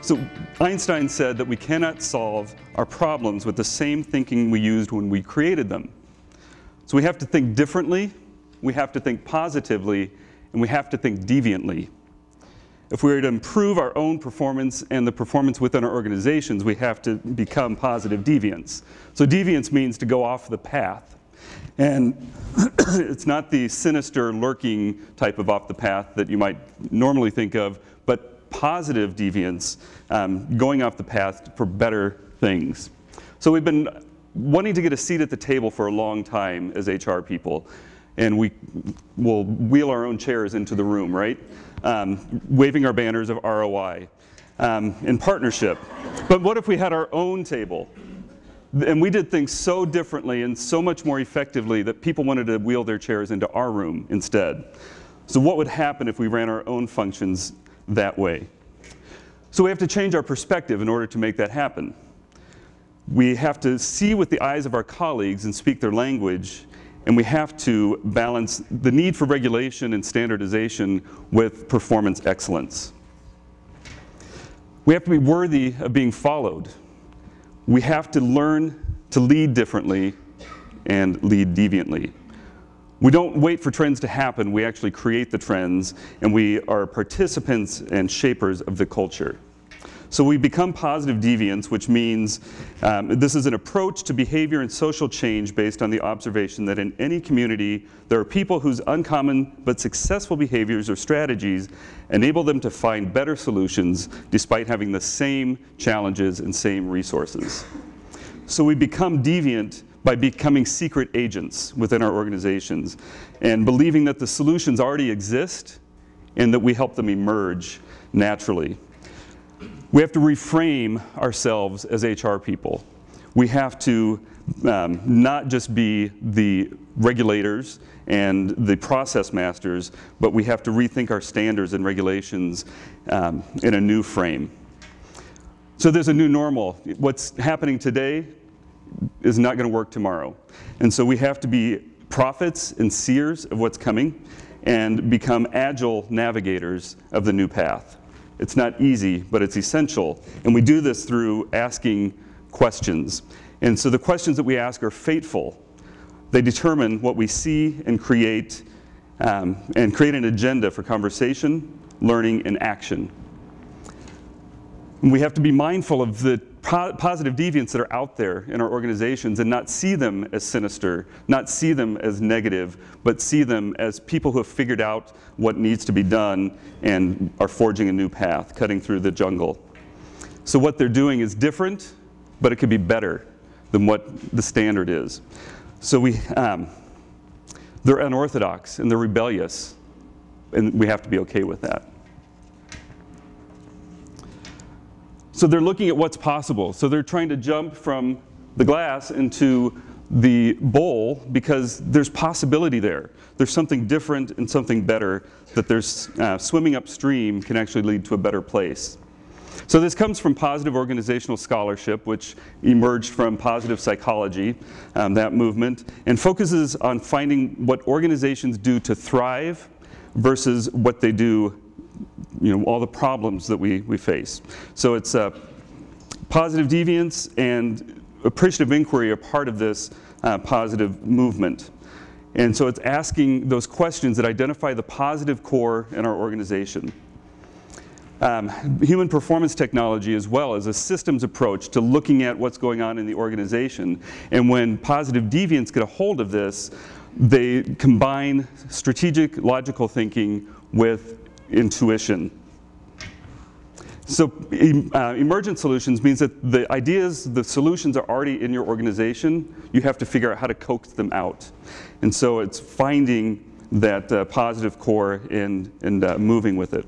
So Einstein said that we cannot solve our problems with the same thinking we used when we created them. So we have to think differently, we have to think positively, and we have to think deviantly. If we are to improve our own performance and the performance within our organizations, we have to become positive deviants. So deviance means to go off the path. And it's not the sinister, lurking type of off the path that you might normally think of, but positive deviance, going off the path for better things. So we've been wanting to get a seat at the table for a long time as HR people. And we will wheel our own chairs into the room, right? Waving our banners of ROI in partnership. But what if we had our own table? And we did things so differently and so much more effectively that people wanted to wheel their chairs into our room instead. So what would happen if we ran our own functions that way? So we have to change our perspective in order to make that happen. We have to see with the eyes of our colleagues and speak their language, and we have to balance the need for regulation and standardization with performance excellence. We have to be worthy of being followed. We have to learn to lead differently and lead deviantly. We don't wait for trends to happen, we actually create the trends, and we are participants and shapers of the culture. So we become positive deviants, which means this is an approach to behavior and social change based on the observation that in any community, there are people whose uncommon but successful behaviors or strategies enable them to find better solutions despite having the same challenges and same resources. So we become deviant by becoming secret agents within our organizations and believing that the solutions already exist and that we help them emerge naturally. We have to reframe ourselves as HR people. We have to not just be the regulators and the process masters, but we have to rethink our standards and regulations in a new frame. So there's a new normal. What's happening today is not going to work tomorrow. And so we have to be prophets and seers of what's coming and become agile navigators of the new path. It's not easy, but it's essential. And we do this through asking questions. And so the questions that we ask are fateful. They determine what we see and create an agenda for conversation, learning, and action. And we have to be mindful of the positive deviants that are out there in our organizations and not see them as sinister, not see them as negative, but see them as people who have figured out what needs to be done and are forging a new path, cutting through the jungle. So what they're doing is different, but it could be better than what the standard is. So they're unorthodox and they're rebellious, and we have to be okay with that. So they're looking at what's possible. So they're trying to jump from the glass into the bowl because there's possibility there. There's something different and something better that there's swimming upstream can actually lead to a better place. So this comes from positive organizational scholarship, which emerged from positive psychology, that movement, and focuses on finding what organizations do to thrive versus what they do, all the problems that we face. So it's positive deviance and appreciative inquiry are part of this positive movement. And so it's asking those questions that identify the positive core in our organization. Human performance technology as well as a systems approach to looking at what's going on in the organization. And when positive deviants get a hold of this, they combine strategic, logical thinking with intuition. So emergent solutions means that the ideas, the solutions are already in your organization. You have to figure out how to coax them out. And so it's finding that positive core and moving with it.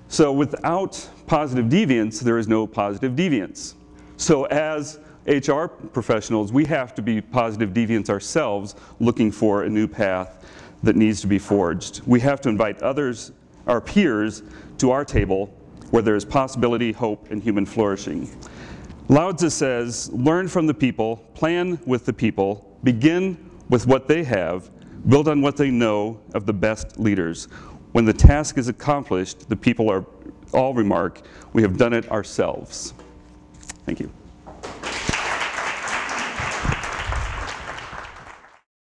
So without positive deviance, there is no positive deviance. So as HR professionals, we have to be positive deviants ourselves, looking for a new path that needs to be forged. We have to invite others, our peers, to our table where there is possibility, hope, and human flourishing. Lao Tzu says, learn from the people, plan with the people, begin with what they have, build on what they know of the best leaders. When the task is accomplished, the people are all remark, we have done it ourselves. Thank you.